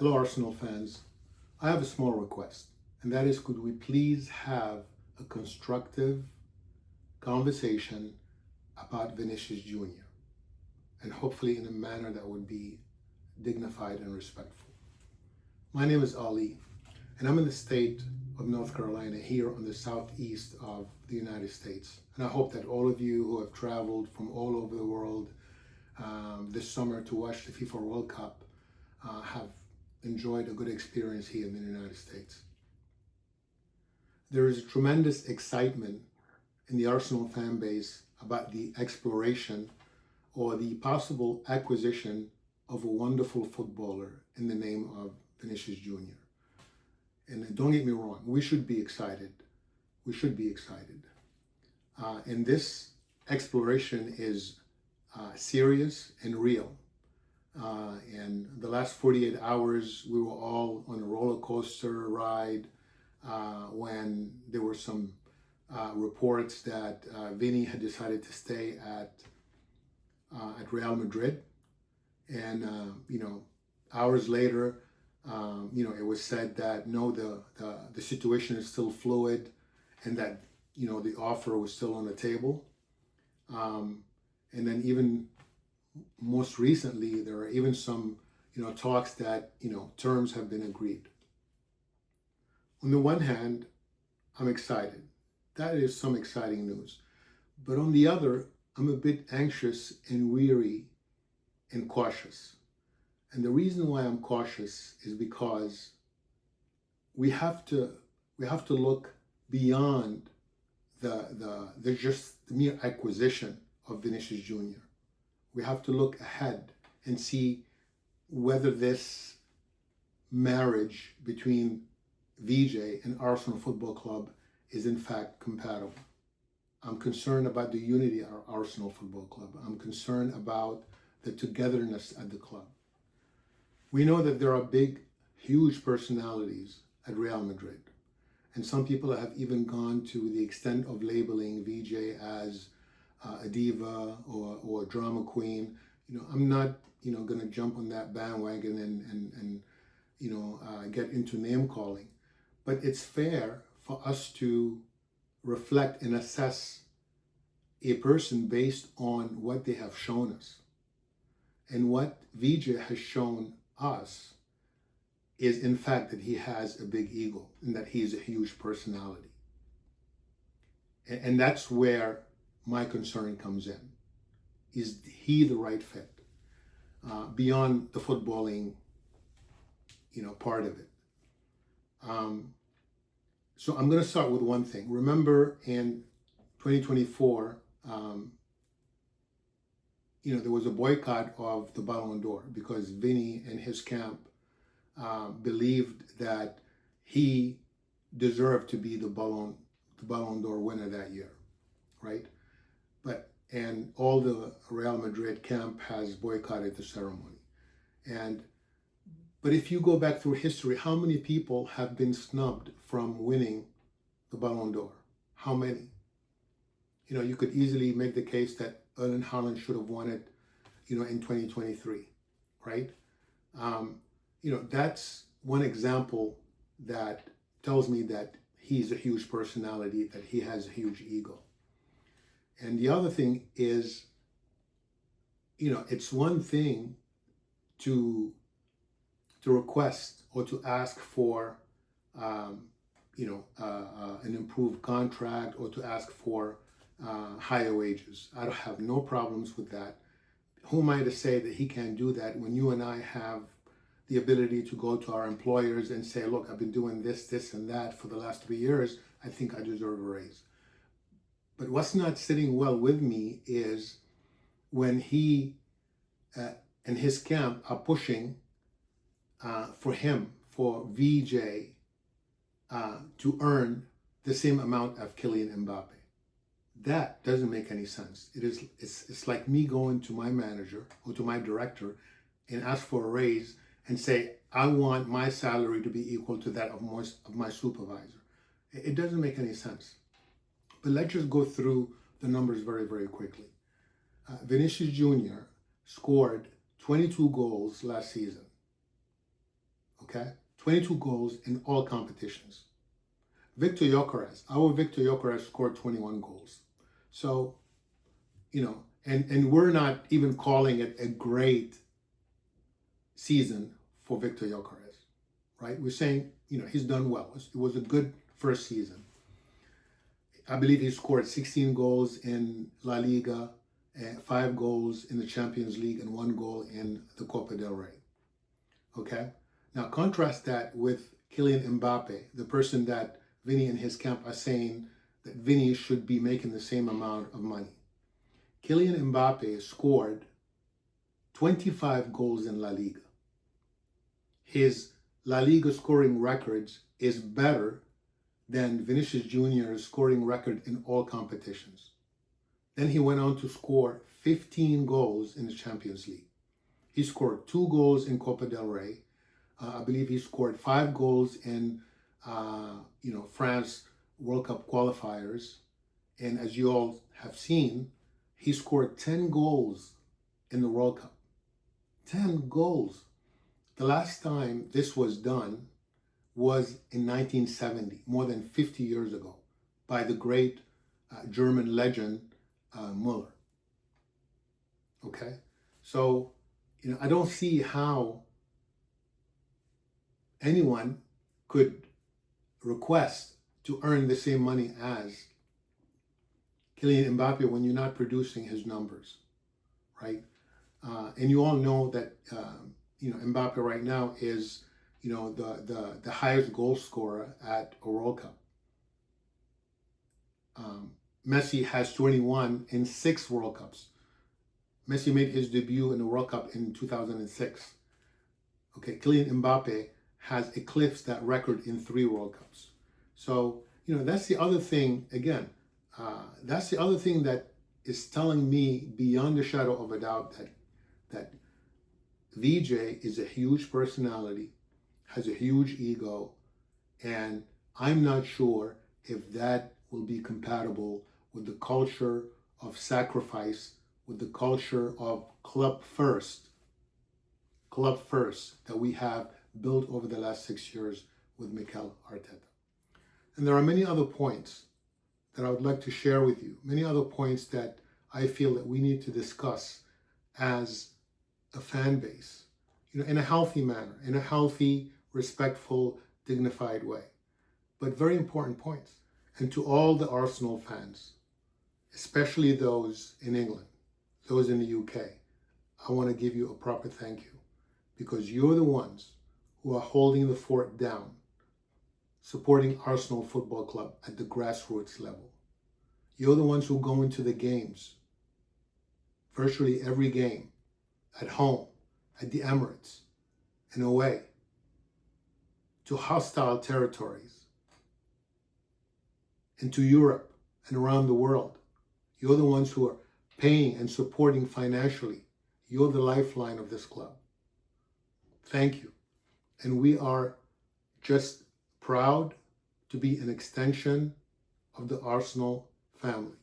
Hello, Arsenal fans. I have a small request, and that is, could we please have a constructive conversation about Vinicius Junior, and hopefully in a manner that would be dignified and respectful. My name is Ali, and I'm in the state of North Carolina, here on the southeast of the United States. And I hope that all of you who have traveled from all over the world this summer to watch the FIFA World Cup have enjoyed a good experience here in the United States. There is tremendous excitement in the Arsenal fan base about the exploration or the possible acquisition of a wonderful footballer in the name of Vinicius Junior. And don't get me wrong, we should be excited. We should be excited. And this exploration is serious and real. And the last 48 hours, we were all on a roller coaster ride when there were some reports that Vini had decided to stay at Real Madrid. And, hours later, it was said that no, the situation is still fluid and that, the offer was still on the table. And then even most recently, there are even some, talks that, terms have been agreed. On the one hand, I'm excited. That is some exciting news. But on the other, I'm a bit anxious and weary and cautious. And the reason why I'm cautious is because we have to look beyond the just the mere acquisition of Vinicius Junior. We have to look ahead and see whether this marriage between VJ and Arsenal Football Club is in fact compatible. I'm concerned about the unity of Arsenal Football Club. I'm concerned about the togetherness at the club. We know that there are big, huge personalities at Real Madrid. And some people have even gone to the extent of labeling VJ as a diva or a drama queen. I'm not, going to jump on that bandwagon and get into name calling. But it's fair for us to reflect and assess a person based on what they have shown us. And what VJ has shown us is, in fact, that he has a big ego and that he's a huge personality. And that's where my concern comes in. Is he the right fit? Beyond the footballing, part of it. So I'm going to start with one thing. Remember in 2024, there was a boycott of the Ballon d'Or because Vini and his camp believed that he deserved to be the Ballon d'Or winner that year, right? And all the Real Madrid camp has boycotted the ceremony. But if you go back through history, how many people have been snubbed from winning the Ballon d'Or? How many? You could easily make the case that Erling Haaland should have won it, in 2023, right? That's one example that tells me that he's a huge personality, that he has a huge ego. And the other thing is, it's one thing to request or to ask for, an improved contract or to ask for higher wages. I don't have no problems with that. Who am I to say that he can't do that when you and I have the ability to go to our employers and say, look, I've been doing this, and that for the last 3 years. I think I deserve a raise. But what's not sitting well with me is when he and his camp are pushing for VJ to earn the same amount of Kylian Mbappe. That doesn't make any sense. It's like me going to my manager or to my director and ask for a raise and say, I want my salary to be equal to that of my supervisor. It doesn't make any sense. But let's just go through the numbers very, very quickly. Vinicius Junior scored 22 goals last season. okay? 22 goals in all competitions. Victor Gyökeres, our Victor Gyökeres scored 21 goals. So, and we're not even calling it a great season for Victor Gyökeres, right? We're saying, he's done well. It was a good first season. I believe he scored 16 goals in La Liga, 5 goals in the Champions League, and 1 goal in the Copa del Rey. Okay? Now contrast that with Kylian Mbappe, the person that Vinny and his camp are saying that Vinny should be making the same amount of money. Kylian Mbappe scored 25 goals in La Liga. His La Liga scoring records is better than Vinicius Junior's scoring record in all competitions. Then he went on to score 15 goals in the Champions League. He scored 2 goals in Copa del Rey. I believe he scored 5 goals in, France World Cup qualifiers. And as you all have seen, he scored 10 goals in the World Cup. 10 goals. The last time this was done was in 1970, more than 50 years ago, by the great German legend Müller. Okay? So, I don't see how anyone could request to earn the same money as Kylian Mbappe when you're not producing his numbers, right? And you all know that, Mbappe right now is, the highest goal scorer at a World Cup. Messi has 21 in 6 World Cups. Messi made his debut in the World Cup in 2006. Okay, Kylian Mbappe has eclipsed that record in 3 World Cups. So, that's the other thing, again, that's the other thing that is telling me beyond a shadow of a doubt that VJ is a huge personality, has a huge ego, and I'm not sure if that will be compatible with the culture of sacrifice, with the culture of club first that we have built over the last 6 years with Mikel Arteta. And there are many other points that I would like to share with you, many other points that I feel that we need to discuss as a fan base, in a healthy manner, in a healthy, respectful, dignified way. But very important points. And to all the Arsenal fans, especially those in England, those in the UK, I want to give you a proper thank you, because you're the ones who are holding the fort down, supporting Arsenal Football Club at the grassroots level. You're the ones who go into the games, virtually every game, at home, at the Emirates, and away, to hostile territories, into Europe and around the world. You're the ones who are paying and supporting financially. You're the lifeline of this club. Thank you. And we are just proud to be an extension of the Arsenal family.